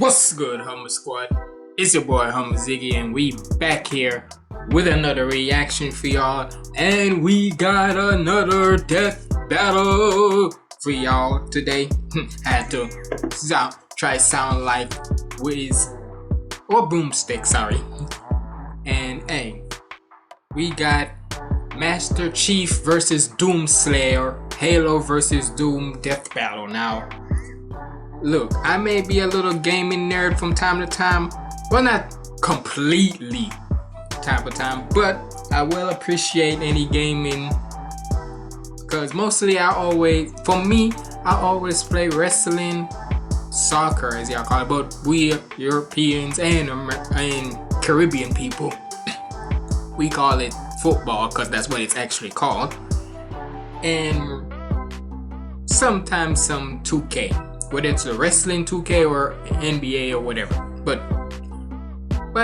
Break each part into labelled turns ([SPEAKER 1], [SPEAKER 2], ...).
[SPEAKER 1] What's good, Humble Squad? It's your boy HumbleZiggy, and we back here with another reaction for y'all, and we got another death battle for y'all today. Had to try sound like Wiz or Boomstick, sorry. And hey, we got Master Chief versus Doomslayer, Halo versus Doom death battle. Now, look, I may be a little gaming nerd from time to time. Well, not completely time to time, but I will appreciate any gaming. Because mostly I always play wrestling, soccer as y'all call it, but we Europeans and Caribbean people, we call it football because that's what it's actually called. And sometimes some 2K, whether it's a wrestling 2K or NBA or whatever. But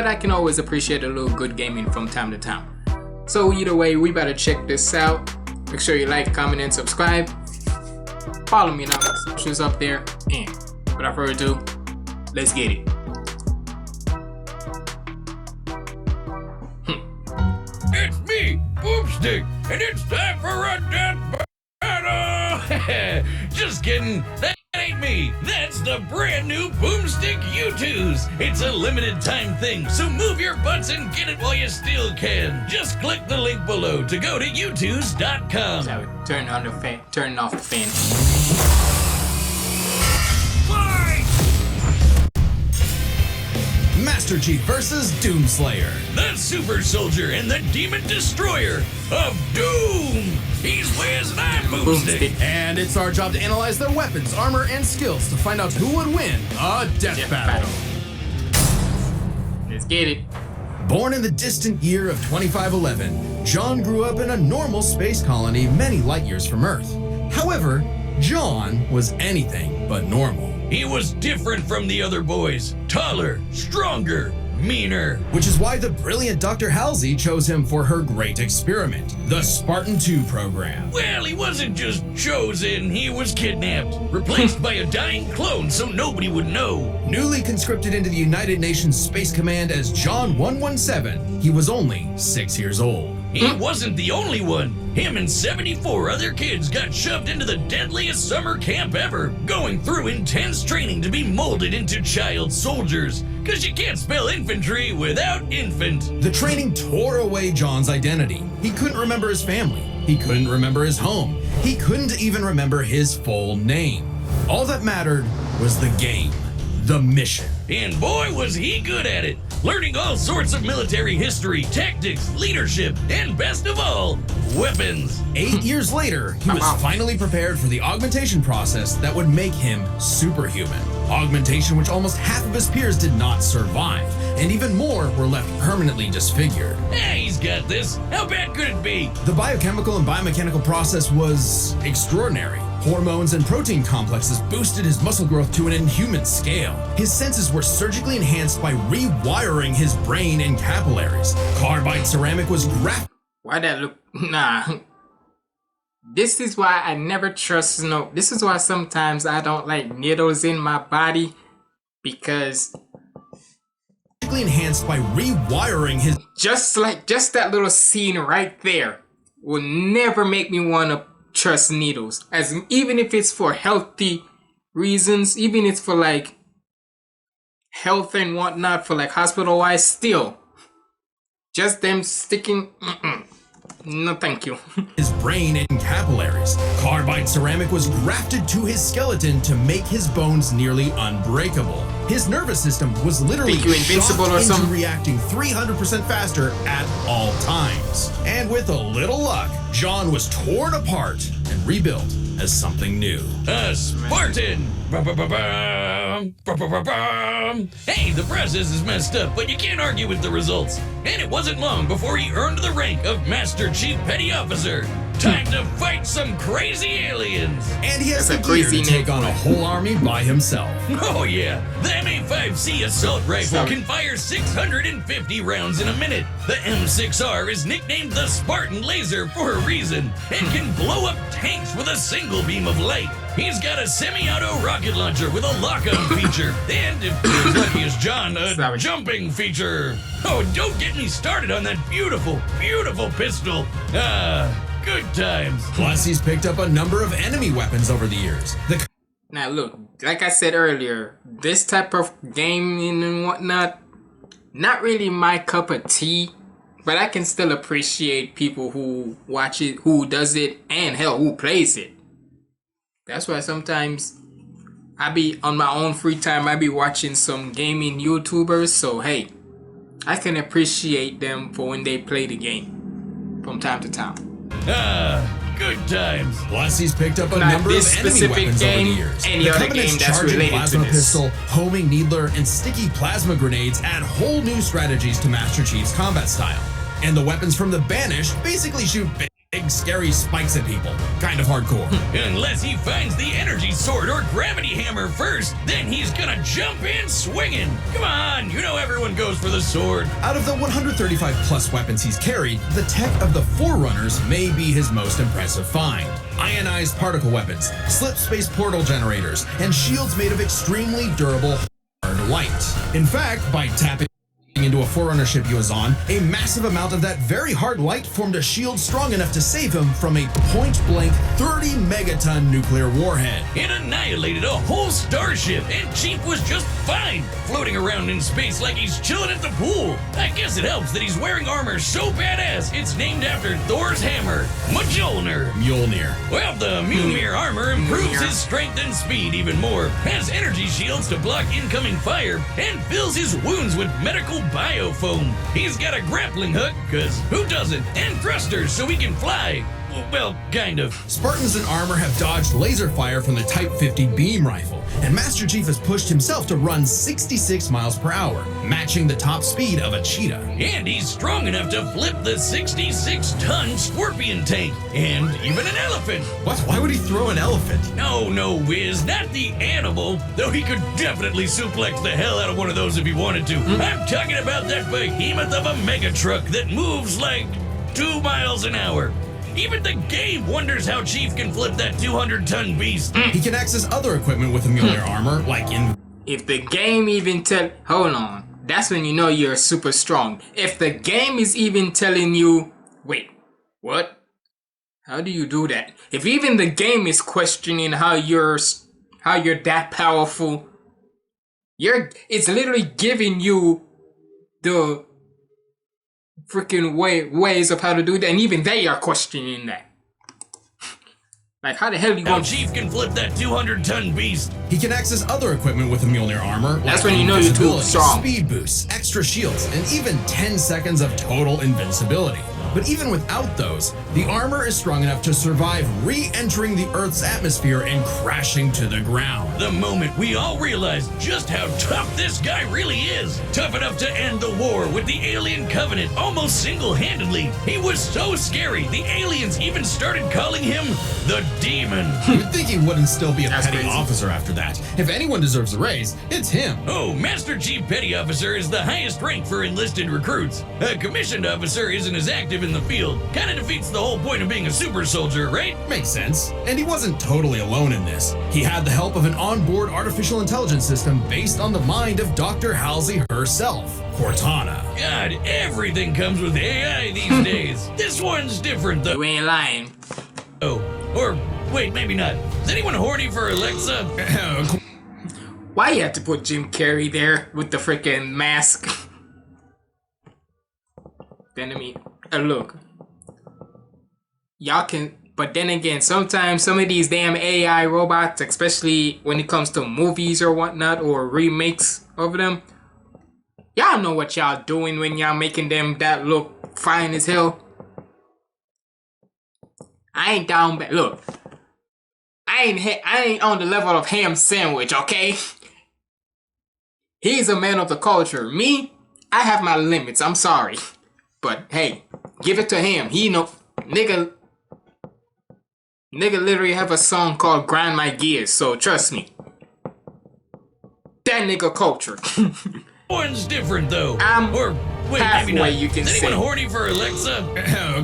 [SPEAKER 1] I can always appreciate a little good gaming from time to time. So either way, we better check this out. Make sure you like, comment, and subscribe. Follow me on all my socials up there. And without further ado, let's get it.
[SPEAKER 2] It's me, Boomstick, and it's time for a death battle! Just kidding, that ain't me. That's the brand new Boomstick U2s. It's a limited time thing, so move your butts and get it while you still can. Just click the link below to go to u2s.com.
[SPEAKER 1] Sorry, turn off the fan.
[SPEAKER 3] Master Chief versus Doomslayer.
[SPEAKER 2] The super soldier and the demon destroyer of Doom. He's Wiz and I'm Boomstick.
[SPEAKER 3] And it's our job to analyze their weapons, armor, and skills to find out who would win a death battle.
[SPEAKER 1] Let's get it.
[SPEAKER 3] Born in the distant year of 2511, John grew up in a normal space colony many light years from Earth. However, John was anything but normal.
[SPEAKER 2] He was different from the other boys. Taller, stronger, meaner.
[SPEAKER 3] Which is why the brilliant Dr. Halsey chose him for her great experiment, the Spartan 2 program.
[SPEAKER 2] Well, he wasn't just chosen, he was kidnapped. Replaced by a dying clone so nobody would know.
[SPEAKER 3] Newly conscripted into the United Nations Space Command as John 117, he was only 6 years old.
[SPEAKER 2] He wasn't the only one. Him and 74 other kids got shoved into the deadliest summer camp ever, going through intense training to be molded into child soldiers. Cause you can't spell infantry without infant.
[SPEAKER 3] The training tore away John's identity. He couldn't remember his family. He couldn't remember his home. He couldn't even remember his full name. All that mattered was the game, the mission.
[SPEAKER 2] And boy, was he good at it. Learning all sorts of military history, tactics, leadership, and best of all, weapons.
[SPEAKER 3] 8 years later, he was finally prepared for the augmentation process that would make him superhuman. Augmentation which almost half of his peers did not survive, and even more were left permanently disfigured.
[SPEAKER 2] He's got this. How bad could it be?
[SPEAKER 3] The biochemical and biomechanical process was extraordinary. Hormones and protein complexes boosted his muscle growth to an inhuman scale. His senses were surgically enhanced by rewiring his brain and capillaries. Carbide ceramic was grafted.
[SPEAKER 1] Why that look? Nah. This is why I never trust this is why sometimes I don't like needles in my body, because
[SPEAKER 3] enhanced by rewiring his
[SPEAKER 1] just that little scene right there will never make me want to trust needles, as even if it's for healthy reasons, even if it's for like health and whatnot, for like hospital wise, still just them sticking, no thank you.
[SPEAKER 3] His brain and capillaries. Carbide ceramic was grafted to his skeleton to make his bones nearly unbreakable. His nervous system was literally
[SPEAKER 1] invincible or
[SPEAKER 3] into
[SPEAKER 1] something,
[SPEAKER 3] reacting 300% faster at all times. And with a little luck, John was torn apart and rebuilt as something new.
[SPEAKER 2] A Spartan! Hey, the process is messed up, but you can't argue with the results. And it wasn't long before he earned the rank of Master Chief Petty Officer. Time to fight some crazy aliens.
[SPEAKER 3] And he has the gear to take on a whole army by himself.
[SPEAKER 2] Oh yeah, the M85C assault rifle can fire 650 rounds in a minute. The M6R is nicknamed the Spartan Laser for a reason and can blow up tanks with a single beam of light. He's got a semi-auto rocket launcher with a lock-on feature, and if you're as lucky as John, a jumping feature. Oh, don't get me started on that beautiful, beautiful pistol. Good times.
[SPEAKER 3] Plus, he's picked up a number of enemy weapons over the years.
[SPEAKER 1] Now look, like I said earlier, this type of gaming and whatnot, not really my cup of tea. But I can still appreciate people who watch it, who does it, and hell, who plays it. That's why sometimes I be on my own free time, I be watching some gaming YouTubers. So hey, I can appreciate them for when they play the game from time to time.
[SPEAKER 2] Good times.
[SPEAKER 3] Plus, he's picked up a number of enemy weapons over the years.
[SPEAKER 1] Any other game that's related
[SPEAKER 3] plasma
[SPEAKER 1] to this.
[SPEAKER 3] pistol, homing needler, and sticky plasma grenades add whole new strategies to Master Chief's combat style. And the weapons from the Banished basically shoot big, scary spikes at people. Kind of hardcore.
[SPEAKER 2] Unless he finds the energy sword or gravity hammer first, then he's gonna jump in swinging. Come on, you know everyone goes for the sword.
[SPEAKER 3] Out of the 135 plus weapons he's carried, the tech of the Forerunners may be his most impressive find. Ionized particle weapons, slip space portal generators, and shields made of extremely durable hard light. In fact, by tapping into a Forerunner ship he was on, a massive amount of that very hard light formed a shield strong enough to save him from a point-blank 30 megaton nuclear warhead.
[SPEAKER 2] It annihilated a whole starship, and Chief was just fine, floating around in space like he's chilling at the pool. I guess it helps that he's wearing armor so badass it's named after Thor's hammer, Mjolnir. Well, the Mjolnir armor improves his strength and speed even more, has energy shields to block incoming fire, and fills his wounds with medical biofoam. He's got a grappling hook, cause who doesn't? And thrusters so he can fly. Well, kind of.
[SPEAKER 3] Spartans in armor have dodged laser fire from the Type 50 beam rifle, and Master Chief has pushed himself to run 66 miles per hour, matching the top speed of a cheetah.
[SPEAKER 2] And he's strong enough to flip the 66-ton scorpion tank, and even an elephant.
[SPEAKER 3] What? Why would he throw an elephant?
[SPEAKER 2] No, Wiz, not the animal, though he could definitely suplex the hell out of one of those if he wanted to. I'm talking about that behemoth of a mega truck that moves like 2 miles an hour. Even the game wonders how Chief can flip that 200-ton beast.
[SPEAKER 3] He can access other equipment with the Mjolnir armor, like
[SPEAKER 1] If the game even hold on, that's when you know you're super strong. If the game is even telling you, wait, what? How do you do that? If even the game is questioning how you're that powerful, it's literally giving you the freaking ways of how to do that, and even they are questioning that. Like, how the hell do you
[SPEAKER 2] Now Chief can flip that 200-ton beast.
[SPEAKER 3] He can access other equipment with the Mjolnir armor.
[SPEAKER 1] That's when you know you're too strong.
[SPEAKER 3] Speed boosts, extra shields, and even 10 seconds of total invincibility. But even without those, the armor is strong enough to survive re-entering the Earth's atmosphere and crashing to the ground.
[SPEAKER 2] The moment we all realized just how tough this guy really is. Tough enough to end the war with the alien covenant almost single-handedly. He was so scary, the aliens even started calling him the Demon.
[SPEAKER 3] You'd think he wouldn't still be a petty officer after that. If anyone deserves a raise, it's him.
[SPEAKER 2] Oh, Master Chief Petty Officer is the highest rank for enlisted recruits. A commissioned officer isn't as active in the field. Kinda defeats the whole point of being a super soldier, right?
[SPEAKER 3] Makes sense. And he wasn't totally alone in this. He had the help of an onboard artificial intelligence system based on the mind of Dr. Halsey herself, Cortana.
[SPEAKER 2] God, everything comes with AI these days. This one's different though.
[SPEAKER 1] You ain't lying.
[SPEAKER 2] Oh, or wait, maybe not. Is anyone horny for Alexa?
[SPEAKER 1] Why you have to put Jim Carrey there with the freaking mask? Then I mean, look, y'all can, but then again, sometimes some of these damn AI robots, especially when it comes to movies or whatnot, or remakes of them, y'all know what y'all doing when y'all making them that look fine as hell. I ain't down bad. Look, I ain't on the level of Ham Sandwich, okay? He's a man of the culture. Me, I have my limits. I'm sorry. But hey, give it to him. He know, nigga literally have a song called Grind My Gears, so trust me. That nigga culture.
[SPEAKER 2] One's different though.
[SPEAKER 1] Or
[SPEAKER 2] Wait, maybe
[SPEAKER 1] halfway
[SPEAKER 2] not.
[SPEAKER 1] you can
[SPEAKER 2] Is
[SPEAKER 1] say.
[SPEAKER 2] anyone horny for Alexa?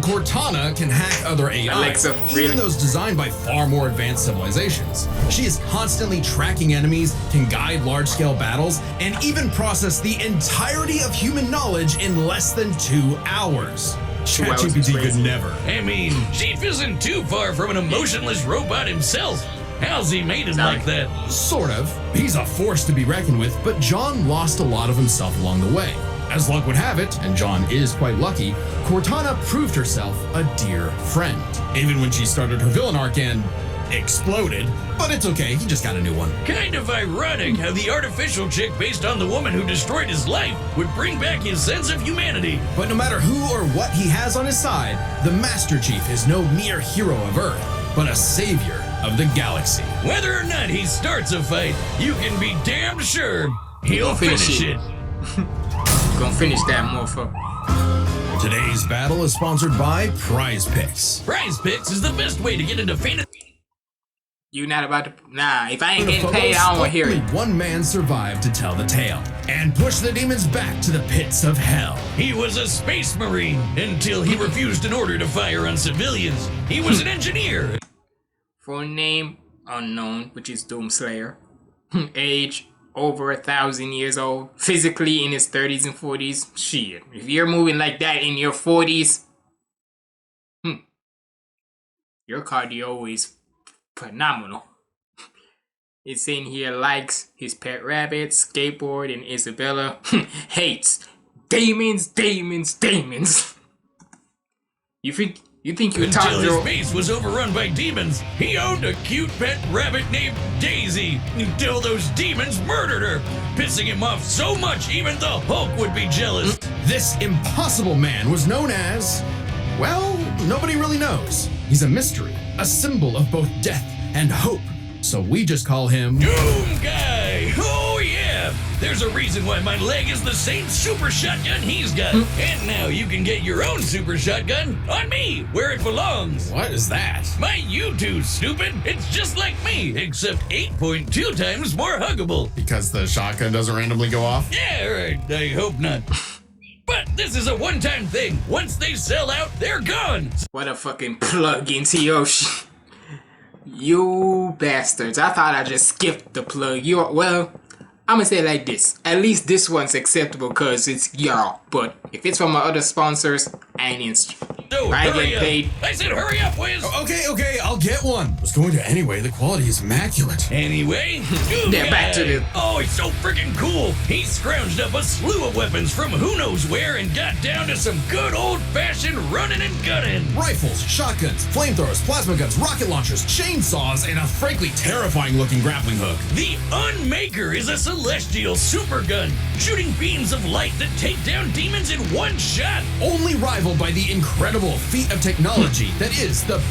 [SPEAKER 3] Cortana can hack other AI,
[SPEAKER 1] Alexa, really?
[SPEAKER 3] even those designed by far more advanced civilizations. She is constantly tracking enemies, can guide large-scale battles, and even process the entirety of human knowledge in less than 2 hours.
[SPEAKER 1] 2 hours is
[SPEAKER 3] ChatGPT could
[SPEAKER 1] crazy.
[SPEAKER 3] never.
[SPEAKER 2] I mean, Chief isn't too far from an emotionless robot himself. How's he made it like that?
[SPEAKER 3] Sort of. He's a force to be reckoned with, but John lost a lot of himself along the way. As luck would have it, and John is quite lucky, Cortana proved herself a dear friend. Even when she started her villain arc and exploded. But it's okay, he just got a new one.
[SPEAKER 2] Kind of ironic how the artificial chick based on the woman who destroyed his life would bring back his sense of humanity.
[SPEAKER 3] But no matter who or what he has on his side, the Master Chief is no mere hero of Earth, but a savior of the galaxy.
[SPEAKER 2] Whether or not he starts a fight, you can be damn sure he'll finish it.
[SPEAKER 1] Gonna finish that motherfucker.
[SPEAKER 3] Today's battle is sponsored by Prize Picks.
[SPEAKER 2] Prize Picks is the best way to get into fantasy.
[SPEAKER 1] You not about to? Nah, if I ain't
[SPEAKER 3] For the
[SPEAKER 1] getting paid,
[SPEAKER 3] photos,
[SPEAKER 1] I don't want to hear
[SPEAKER 3] only
[SPEAKER 1] it.
[SPEAKER 3] one man survived to tell the tale and push the demons back to the pits of hell.
[SPEAKER 2] He was a space marine until he refused an order to fire on civilians. He was an engineer.
[SPEAKER 1] Full name unknown, which is Doomslayer. Age over 1,000 years old. Physically in his 30s and 40s. Shit, if you're moving like that in your 40s, your cardio is phenomenal. It's in here likes his pet rabbit, skateboard, and Isabella. Hates demons. You think you talk
[SPEAKER 2] Until his
[SPEAKER 1] your
[SPEAKER 2] base was overrun by demons, he owned a cute pet rabbit named Daisy until those demons murdered her, pissing him off so much even the Hulk would be jealous.
[SPEAKER 3] This impossible man was known as, well, nobody really knows. He's a mystery, a symbol of both death and hope. So we just call him
[SPEAKER 2] Doom Guy! Oh yeah! There's a reason why my leg is the same super shotgun he's got. And now you can get your own super shotgun on me, where it belongs.
[SPEAKER 3] What is that?
[SPEAKER 2] My U2, stupid! It's just like me, except 8.2 times more huggable.
[SPEAKER 3] Because the shotgun doesn't randomly go off?
[SPEAKER 2] Yeah, right. I hope not. But this is a one-time thing. Once they sell out, they're gone.
[SPEAKER 1] What a fucking plug into your shit. You bastards. I thought I just skipped the plug. Well, I'm gonna say it like this. At least this one's acceptable because it's y'all. But if it's from my other sponsors, I ain't interested.
[SPEAKER 2] So
[SPEAKER 1] I
[SPEAKER 2] hurry
[SPEAKER 1] get
[SPEAKER 2] up.
[SPEAKER 1] paid.
[SPEAKER 2] I said hurry up, Wiz.
[SPEAKER 3] Okay, I'll get one. I was going to anyway, the quality is immaculate.
[SPEAKER 2] Anyway, Doom
[SPEAKER 1] Yeah, back to
[SPEAKER 2] Guy.
[SPEAKER 1] the-
[SPEAKER 2] Oh, he's so freaking cool. He scrounged up a slew of weapons from who knows where and got down to some good old-fashioned running and gunning.
[SPEAKER 3] Rifles, shotguns, flamethrowers, plasma guns, rocket launchers, chainsaws, and a frankly terrifying looking grappling hook.
[SPEAKER 2] The Unmaker is a celestial supergun, shooting beams of light that take down demons in one shot.
[SPEAKER 3] Only rivaled by the incredible feat of technology that is the
[SPEAKER 1] Of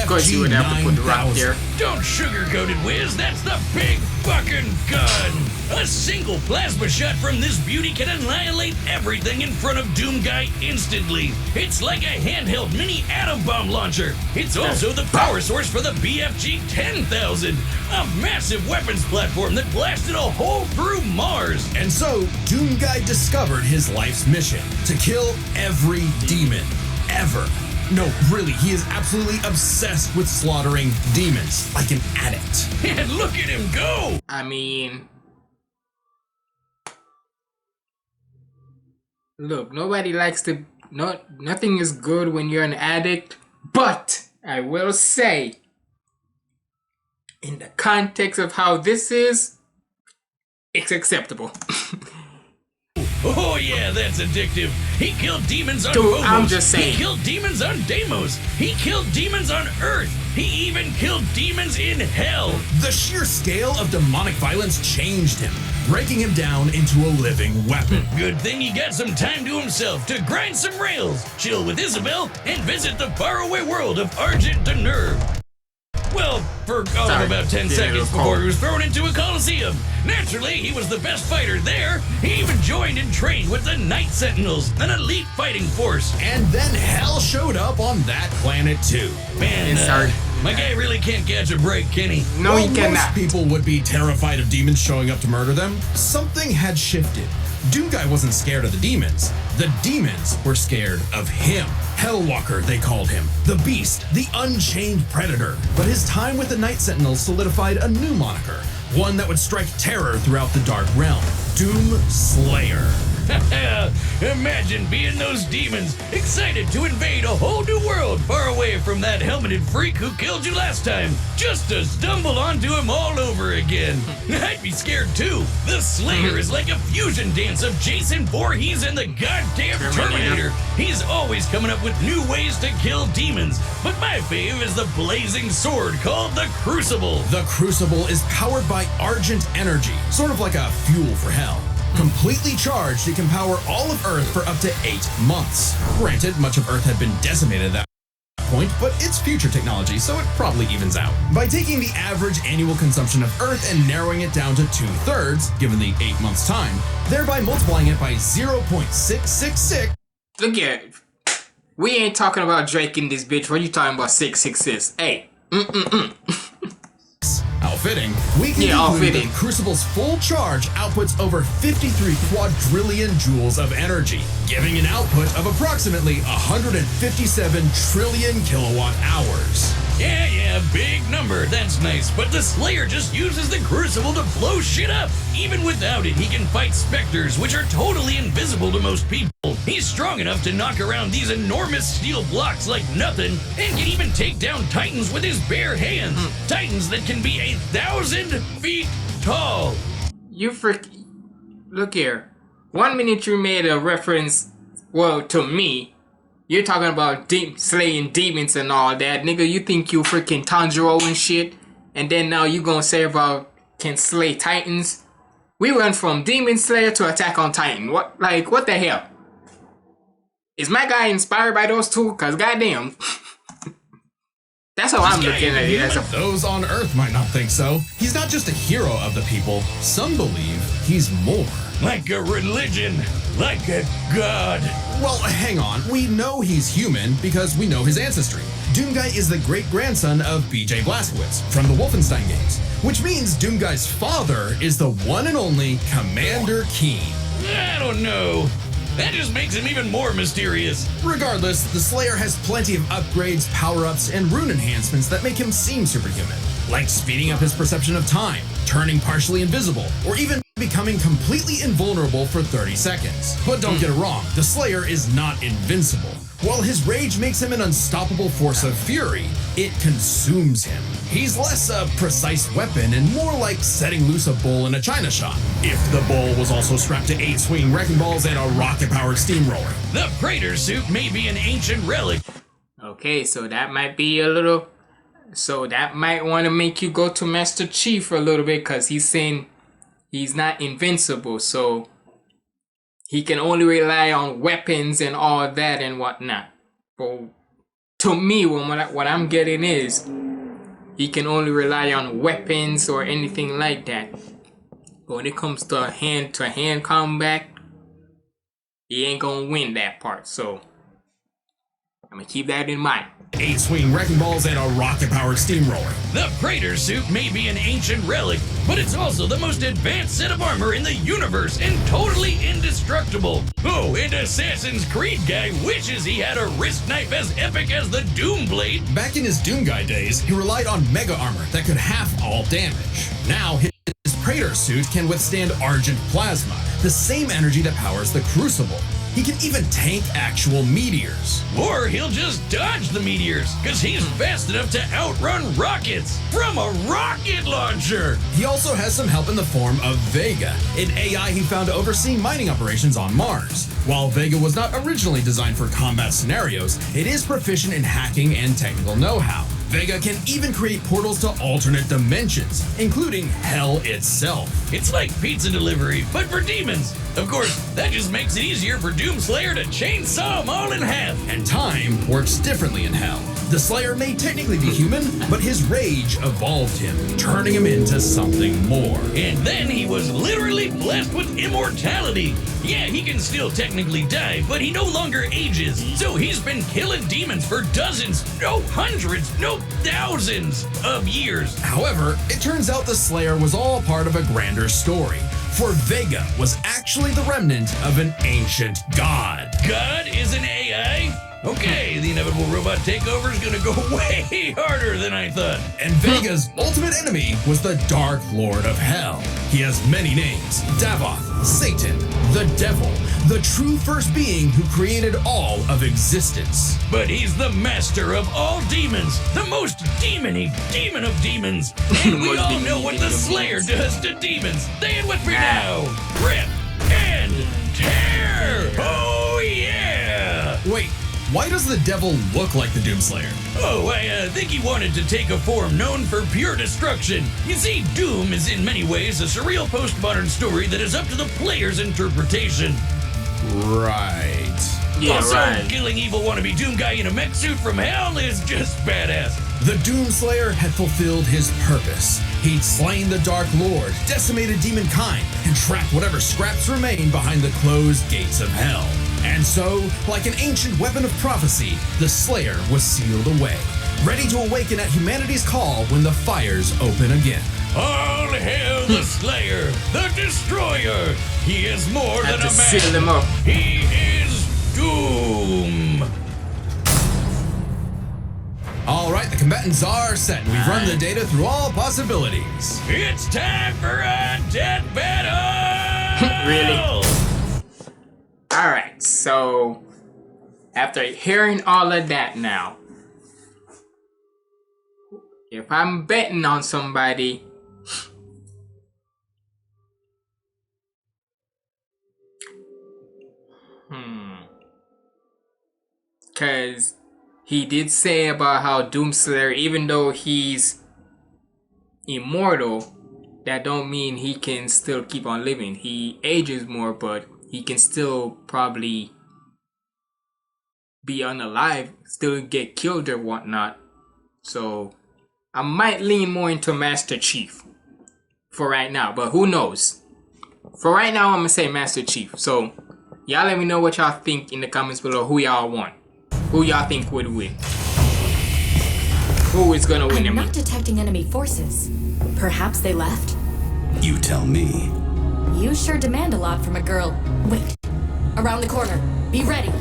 [SPEAKER 1] course you
[SPEAKER 3] BFG
[SPEAKER 1] would have to put the rock
[SPEAKER 3] 9000.
[SPEAKER 1] there.
[SPEAKER 2] Don't sugarcoat it, Wiz. That's the big fucking gun. A single plasma shot from this beauty can annihilate everything in front of Doom Guy instantly. It's like a handheld mini atom bomb launcher. It's also the power source for the BFG 10,000, a massive weapons platform that blasted a hole through Mars.
[SPEAKER 3] And so, Doom Guy discovered his life's mission to kill every demon ever. No, really, he is absolutely obsessed with slaughtering demons, like an addict.
[SPEAKER 2] And look at him go.
[SPEAKER 1] I mean, look, nobody likes to. Nothing is good when you're an addict, but I will say, in the context of how this is, it's acceptable.
[SPEAKER 2] Oh yeah, that's addictive. He killed demons on
[SPEAKER 1] Dude,
[SPEAKER 2] Phobos.
[SPEAKER 1] I'm just saying.
[SPEAKER 2] He killed demons on Deimos. He killed demons on Earth. He even killed demons in hell.
[SPEAKER 3] The sheer scale of demonic violence changed him, breaking him down into a living weapon.
[SPEAKER 2] Good thing he got some time to himself to grind some rails, chill with Isabel, and visit the faraway world of Argent de Nerve. Well, for all
[SPEAKER 1] Sorry,
[SPEAKER 2] of about 10
[SPEAKER 1] didn't
[SPEAKER 2] seconds
[SPEAKER 1] recall.
[SPEAKER 2] before he was thrown into a coliseum. Naturally, he was the best fighter there. He even joined and trained with the Night Sentinels, an elite fighting force.
[SPEAKER 3] And then hell showed up on that planet too.
[SPEAKER 2] Man,
[SPEAKER 1] It's hard.
[SPEAKER 2] my guy really can't catch a break, can he?
[SPEAKER 1] No,
[SPEAKER 3] While
[SPEAKER 1] you cannot.
[SPEAKER 3] most people would be terrified of demons showing up to murder them, something had shifted. Doomguy wasn't scared of the demons were scared of him. Hellwalker, they called him. The Beast, the Unchained Predator. But his time with the Night Sentinels solidified a new moniker, one that would strike terror throughout the Dark Realm. Doom Slayer.
[SPEAKER 2] Imagine being those demons, excited to invade a whole new world far away from that helmeted freak who killed you last time, just to stumble onto him all over again. I'd be scared too. The Slayer is like a fusion dance of Jason Voorhees and the goddamn Terminator. He's always coming up with new ways to kill demons, but my fave is the blazing sword called the Crucible.
[SPEAKER 3] The Crucible is powered by Argent energy, sort of like a fuel for hell. Completely charged, it can power all of Earth for up to 8 months. Granted, much of Earth had been decimated at that point, but it's future technology, so it probably evens out. By taking the average annual consumption of Earth and narrowing it down to 2/3, given the 8 months time, thereby multiplying it by 0.666.
[SPEAKER 1] Look here. We ain't talking about Drake in this bitch. What are you talking about 666? Hey.
[SPEAKER 3] Outfitting, we can conclude that Crucible's full charge outputs over 53 quadrillion joules of energy, giving an output of approximately 157 trillion kilowatt hours.
[SPEAKER 2] Yeah, big number, that's nice, but the Slayer just uses the Crucible to blow shit up. Even without it, he can fight specters, which are totally invisible to most people. He's strong enough to knock around these enormous steel blocks like nothing, and can even take down titans with his bare hands. Titans that can be 1,000 feet tall.
[SPEAKER 1] You Look here. 1 minute you made a reference, well, to me. You're talking about slaying demons and all that. Nigga, you think you freaking Tanjiro and shit? And then now you gonna say about can slay titans? We went from Demon Slayer to Attack on Titan. What the hell? Is my guy inspired by those two? Cause goddamn. That's how I'm looking at it.
[SPEAKER 3] Those on Earth might not think so. He's not just a hero of the people. Some believe he's more.
[SPEAKER 2] Like a religion. Like a god.
[SPEAKER 3] Well, hang on. We know he's human because we know his ancestry. Doomguy is the great-grandson of BJ Blazkowicz from the Wolfenstein games, which means Doomguy's father is the one and only Commander Keen.
[SPEAKER 2] I don't know. That just makes him even more mysterious.
[SPEAKER 3] Regardless, the Slayer has plenty of upgrades, power-ups, and rune enhancements that make him seem superhuman, like speeding up his perception of time, turning partially invisible, or even becoming completely invulnerable for 30 seconds. But don't get it wrong, the Slayer is not invincible. While his rage makes him an unstoppable force of fury, it consumes him. He's less a precise weapon and more like setting loose a bull in a china shop, if the bull was also strapped to 8 swinging wrecking balls and a rocket-powered steamroller.
[SPEAKER 2] The Praetor suit may be an ancient relic.
[SPEAKER 1] Okay, so that might be a little... So that might want to make you go to Master Chief a little bit, because he's saying he's not invincible, so he can only rely on weapons and all that and whatnot. But to me, what I'm getting is he can only rely on weapons or anything like that. But when it comes to hand combat, he ain't gonna win that part. So I'm gonna keep that in mind.
[SPEAKER 3] 8 swinging wrecking balls and a rocket-powered steamroller.
[SPEAKER 2] The Praetor suit may be an ancient relic, but it's also the most advanced set of armor in the universe and totally indestructible. Oh, and Assassin's Creed guy wishes he had a wrist knife as epic as the Doom Blade.
[SPEAKER 3] Back in his Doomguy days, he relied on mega armor that could half all damage. Now, his Praetor suit can withstand Argent Plasma, the same energy that powers the Crucible. He can even tank actual meteors.
[SPEAKER 2] Or he'll just dodge the meteors, because he's fast enough to outrun rockets from a rocket launcher.
[SPEAKER 3] He also has some help in the form of Vega, an AI he found to oversee mining operations on Mars. While Vega was not originally designed for combat scenarios, it is proficient in hacking and technical know-how. Vega can even create portals to alternate dimensions, including hell itself.
[SPEAKER 2] It's like pizza delivery, but for demons. Of course, that just makes it easier for Doomslayer to chainsaw them all in half.
[SPEAKER 3] And time works differently in hell. The Slayer may technically be human, but his rage evolved him, turning him into something more.
[SPEAKER 2] And then he was literally blessed with immortality. Yeah, he can still technically die, but he no longer ages. So he's been killing demons for dozens, no hundreds, no thousands of years.
[SPEAKER 3] However, it turns out the Slayer was all part of a grander story. For Vega was actually the remnant of an ancient god.
[SPEAKER 2] God is an AI? Okay, the inevitable robot takeover is gonna go way harder than I thought.
[SPEAKER 3] And Vega's ultimate enemy was the Dark Lord of Hell. He has many names: Davoth, Satan, the Devil, the true first being who created all of existence.
[SPEAKER 2] But he's the master of all demons, the most demon-y demon of demons. And we all know what the Slayer does to demons. Say it with me now. Rip and tear! Oh yeah!
[SPEAKER 3] Wait, why does the Devil look like the Doomslayer?
[SPEAKER 2] Oh, I think he wanted to take a form known for pure destruction. You see, Doom is in many ways a surreal postmodern story that is up to the player's interpretation.
[SPEAKER 3] Right.
[SPEAKER 1] Yeah,
[SPEAKER 2] also,
[SPEAKER 1] right.
[SPEAKER 2] killing evil wannabe Doom guy in a mech suit from hell is just badass.
[SPEAKER 3] The Doomslayer had fulfilled his purpose. He'd slain the Dark Lord, decimated demonkind, and trapped whatever scraps remained behind the closed gates of hell. And so, like an ancient weapon of prophecy, the Slayer was sealed away, ready to awaken at humanity's call when the fires open again.
[SPEAKER 2] All hail the Slayer, the Destroyer. He is more
[SPEAKER 1] Had
[SPEAKER 2] than
[SPEAKER 1] to
[SPEAKER 2] a
[SPEAKER 1] seal
[SPEAKER 2] man.
[SPEAKER 1] them up.
[SPEAKER 2] He is Doom.
[SPEAKER 3] All right, the combatants are set. We've run the data through all possibilities.
[SPEAKER 2] It's time for a death battle.
[SPEAKER 1] Really? Alright, so after hearing all of that now, if I'm betting on somebody, because he did say about how Doomslayer, even though he's immortal, that don't mean he can still keep on living. He ages more, but he can still probably be unalive, still get killed or whatnot. So I might lean more into Master Chief for right now, but who knows? For right now, I'm gonna say Master Chief. So y'all let me know what y'all think in the comments below. Who y'all want? Who y'all think would win? Who is gonna win?
[SPEAKER 4] I'm not detecting enemy forces. Perhaps they left?
[SPEAKER 3] You tell me.
[SPEAKER 4] You sure demand a lot from a girl. Wait. Around the corner. Be ready.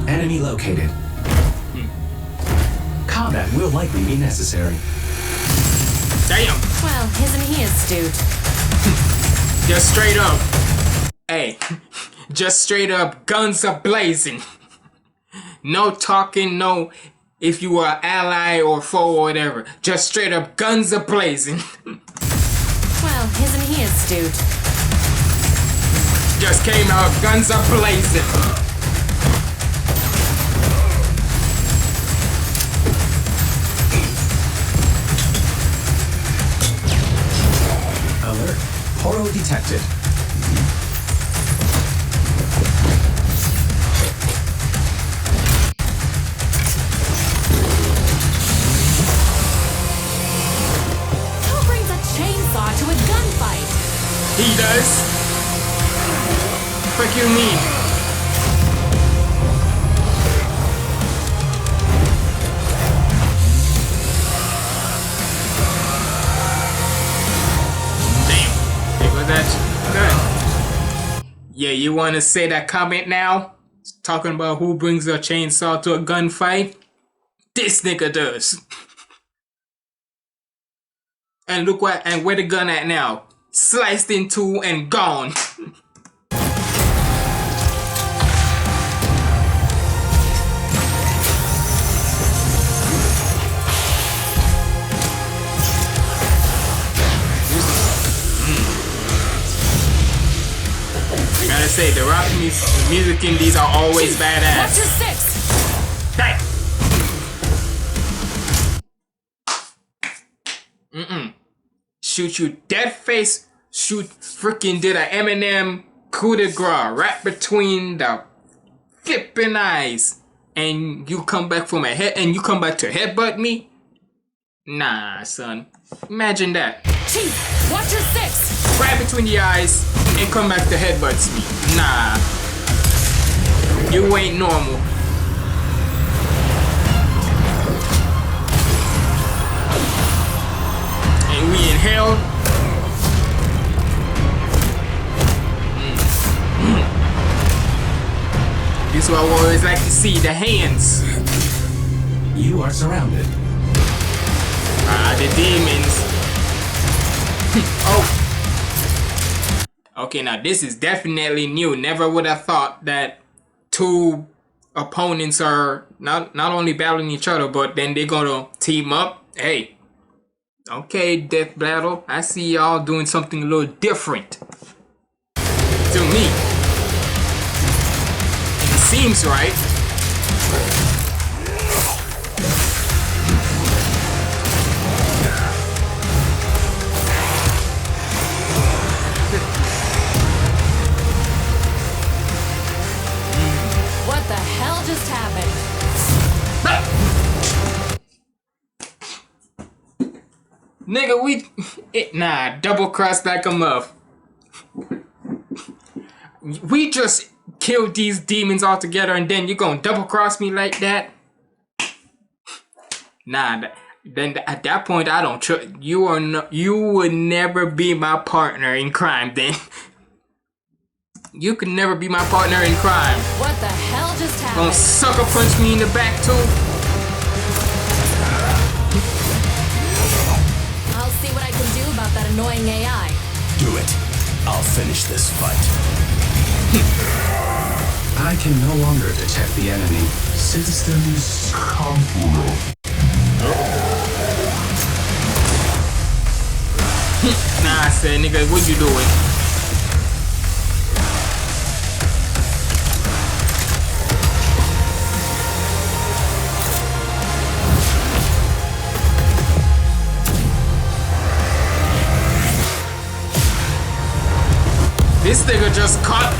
[SPEAKER 5] Enemy located. Combat will likely be necessary.
[SPEAKER 1] Damn!
[SPEAKER 4] Well, isn't he astute?
[SPEAKER 1] Just straight up. Hey, just straight up, guns are blazing. No talking, no if you are ally or foe or whatever. Just straight up, guns are blazing.
[SPEAKER 4] Well, isn't he astute?
[SPEAKER 1] Just came out, guns are blazing.
[SPEAKER 5] Alert. Portal detected.
[SPEAKER 4] Who brings a chainsaw to a gunfight?
[SPEAKER 1] He does. Fuck you mean? Damn. There goes that gun. Yeah, you wanna say that comment now? Talking about who brings a chainsaw to a gunfight? This nigga does. And look what, and where the gun at now? Sliced in two and gone. I gotta say, the rock music in these are always badass.
[SPEAKER 4] What's your six?
[SPEAKER 1] Damn. Shoot you dead face. Shoot freaking did a Eminem coup de grace right between the flipping eyes. And you come back from a head and you come back to headbutt me? Nah, son. Imagine that.
[SPEAKER 4] Chief, watch your six.
[SPEAKER 1] Right between the eyes and come back to headbutts me. Nah. You ain't normal. And we in hell. This is what I always like to see, the hands.
[SPEAKER 5] You are surrounded.
[SPEAKER 1] The demons. Oh. Okay, now this is definitely new. Never would have thought that two opponents are not only battling each other, but then they're gonna team up. Hey. Okay, Death Battle. I see y'all doing something a little different. To me. It seems right.
[SPEAKER 4] What the hell just happened?
[SPEAKER 1] Nigga, nah, double cross like a muff. We just killed these demons all together and then you gonna double cross me like that? Nah, then at that point I don't trust you. You would never be my partner in crime then. You could never be my partner in crime.
[SPEAKER 4] What the hell just happened?
[SPEAKER 1] Gonna sucker punch me in the back too?
[SPEAKER 4] I'll see what I can do about that annoying AI.
[SPEAKER 3] Do it. I'll finish this fight.
[SPEAKER 5] I can no longer detect the enemy. Systems compromised.
[SPEAKER 1] Nah, I said, nigga, what you doing? This nigga just caught.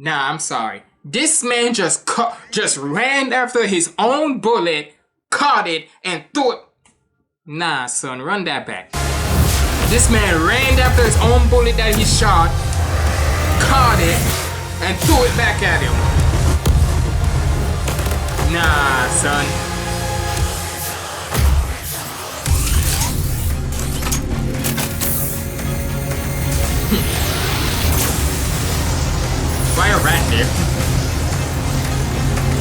[SPEAKER 1] Nah, I'm sorry. This man just ran after his own bullet, caught it, and threw it. Nah, son, run that back. This man ran after his own bullet that he shot, caught it, and threw it back at him. Nah, son. Why a rat there?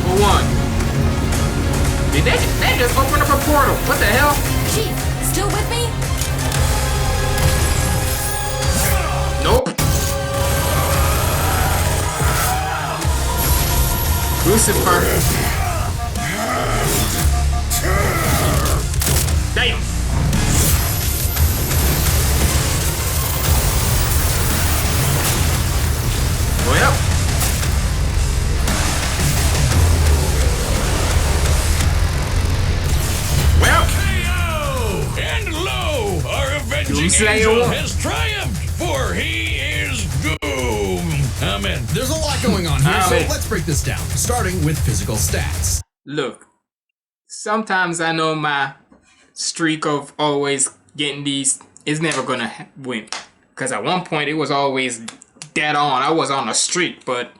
[SPEAKER 1] For one. Did they just open up a portal? What the hell?
[SPEAKER 4] Chief, still with me?
[SPEAKER 1] Nope. Lucifer. Damn. Well. Well.
[SPEAKER 2] KO! And lo, our avenging
[SPEAKER 1] Doomslayer
[SPEAKER 2] angel
[SPEAKER 1] won.
[SPEAKER 2] has triumphed, for he is doom. Amen.
[SPEAKER 3] There's a lot going on here, so
[SPEAKER 1] Amen.
[SPEAKER 3] let's break this down, starting with physical stats.
[SPEAKER 1] Look, sometimes I know my streak of always getting these is never gonna win. Because at one point it was always dead on. I was on a streak, but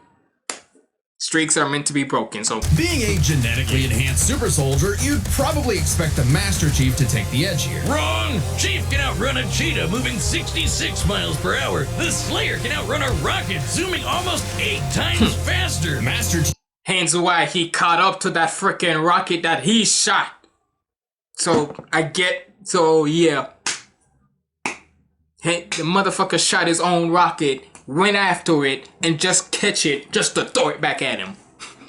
[SPEAKER 1] streaks are meant to be broken, so.
[SPEAKER 3] Being a genetically enhanced super soldier, you'd probably expect the Master Chief to take the edge here.
[SPEAKER 2] Wrong! Chief can outrun a cheetah moving 66 miles per hour. The Slayer can outrun a rocket zooming almost 8 times faster.
[SPEAKER 3] Master Chief
[SPEAKER 1] Hence why he caught up to that freaking rocket that he shot. So, yeah. Hey, the motherfucker shot his own rocket, went after it, and just catch it just to throw it back at him.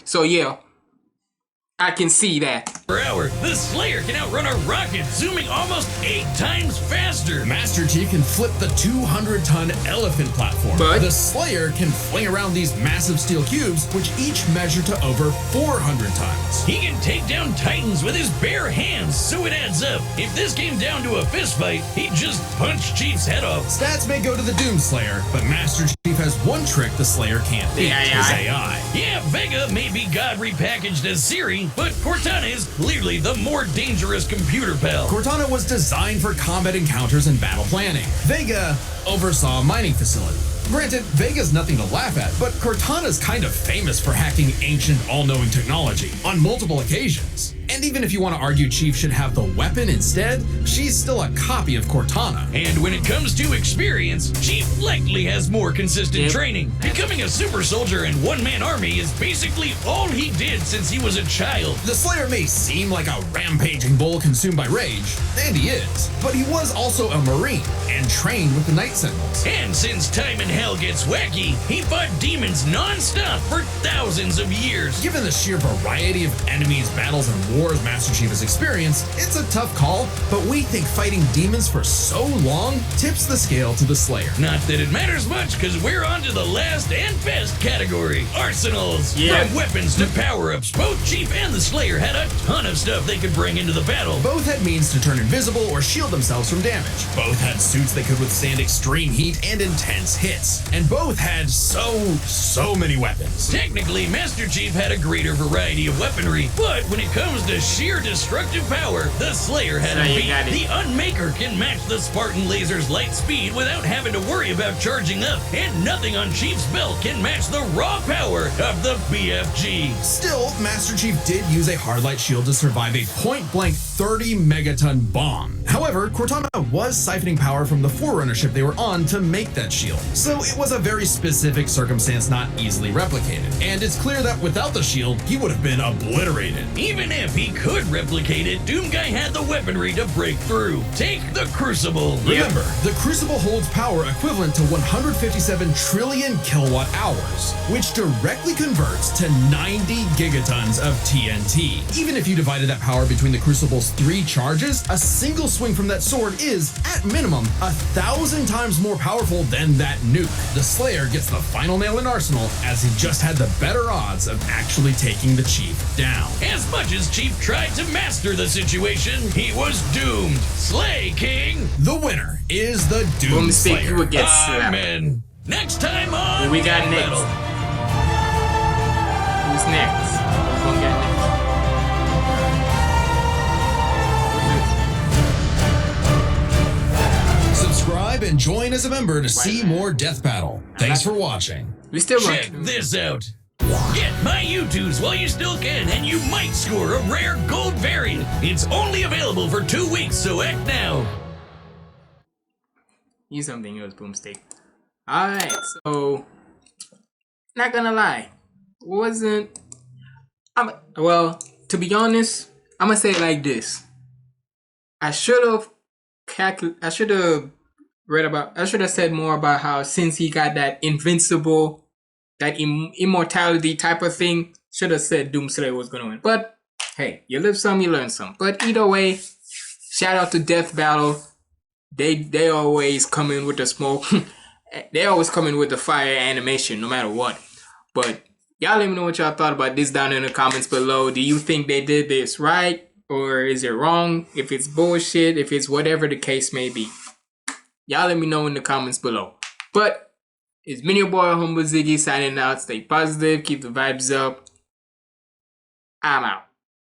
[SPEAKER 1] So, yeah. I can see that.
[SPEAKER 2] Per hour, the Slayer can outrun a rocket zooming almost 8 times faster.
[SPEAKER 3] Master Chief can flip the 200-ton elephant platform.
[SPEAKER 1] But
[SPEAKER 3] the Slayer can fling around these massive steel cubes, which each measure to over 400 tons.
[SPEAKER 2] He can take down titans with his bare hands, so it adds up. If this came down to a fist fight, he'd just punch Chief's head off.
[SPEAKER 3] Stats may go to the Doom Slayer, but Master Chief has one trick the Slayer can't beat, his AI.
[SPEAKER 2] Yeah, Vega may be God repackaged as Siri, but Cortana is clearly the more dangerous computer pal.
[SPEAKER 3] Cortana was designed for combat encounters and battle planning. Vega oversaw a mining facility. Granted, Vega's nothing to laugh at, but Cortana's kind of famous for hacking ancient, all-knowing technology on multiple occasions. And even if you want to argue Chief should have the weapon instead, she's still a copy of Cortana.
[SPEAKER 2] And when it comes to experience, Chief likely has more consistent
[SPEAKER 1] Yep.
[SPEAKER 2] training. Becoming a super soldier and one-man army is basically all he did since he was a child.
[SPEAKER 3] The Slayer may seem like a rampaging bull consumed by rage, and he is, but he was also a Marine and trained with the Night Sentinels.
[SPEAKER 2] And since time in hell gets wacky, he fought demons non-stop for thousands of years.
[SPEAKER 3] Given the sheer variety of enemies, battles, and wars Master Chief has experienced, it's a tough call, but we think fighting demons for so long tips the scale to the Slayer.
[SPEAKER 2] Not that it matters much, because we're on to the last and best category, arsenals.
[SPEAKER 1] Yeah.
[SPEAKER 2] From weapons to power-ups, both Chief and the Slayer had a ton of stuff they could bring into the battle.
[SPEAKER 3] Both had means to turn invisible or shield themselves from damage. Both had suits that could withstand extreme heat and intense hits. And both had so many weapons.
[SPEAKER 2] Technically, Master Chief had a greater variety of weaponry, but when it comes to sheer destructive power, the Slayer had
[SPEAKER 1] So
[SPEAKER 2] a
[SPEAKER 1] you
[SPEAKER 2] beat.
[SPEAKER 1] got it.
[SPEAKER 2] The Unmaker can match the Spartan Laser's light speed without having to worry about charging up, and nothing on Chief's belt can match the raw power of the BFG.
[SPEAKER 3] Still, Master Chief did use a hardlight shield to survive a point-blank 30 megaton bomb. However, Cortana was siphoning power from the Forerunner ship they were on to make that shield, so it was a very specific circumstance not easily replicated. And it's clear that without the shield, he would have been obliterated.
[SPEAKER 2] Even if he could replicate it, Doomguy had the weaponry to break through. Take the Crucible.
[SPEAKER 3] Remember, the Crucible holds power equivalent to 157 trillion kilowatt hours, which directly converts to 90 gigatons of TNT. Even if you divided that power between the Crucible's 3 charges, a single swing from that sword is, at minimum, 1,000 times more powerful than that nuke. The Slayer gets the final nail in Arsenal, as he just had the better odds of actually taking the Chief down.
[SPEAKER 2] As much as Chief tried to master the situation, he was doomed. Slay, King!
[SPEAKER 3] The winner is the Doom
[SPEAKER 1] Boomstick, you
[SPEAKER 3] Slayer.
[SPEAKER 1] would get slapped.
[SPEAKER 2] Amen. Next time on
[SPEAKER 1] Who we got next?
[SPEAKER 2] Battle.
[SPEAKER 1] Who's next? Who's gonna get next?
[SPEAKER 3] Subscribe and join as a member to see more Death Battle. Thanks for watching.
[SPEAKER 1] We still
[SPEAKER 2] Check
[SPEAKER 1] run.
[SPEAKER 2] this out. Get my U2s while you still can, and you might score a rare gold variant. It's only available for 2 weeks, so act now.
[SPEAKER 1] Use something else, Boomstick. Alright, so not gonna lie. Well, to be honest, I'm gonna say it like this. I should have said more about how since he got that invincible, that immortality type of thing, should have said Doomslayer was gonna win. But hey, you live some, you learn some. But either way, shout out to Death Battle. They always come in with the smoke. They always come in with the fire animation, no matter what. But y'all let me know what y'all thought about this down in the comments below. Do you think they did this right? Or is it wrong? If it's bullshit, if it's whatever the case may be. Y'all let me know in the comments below. But it's been your boy HumbleZiggy signing out. Stay positive, keep the vibes up. I'm out.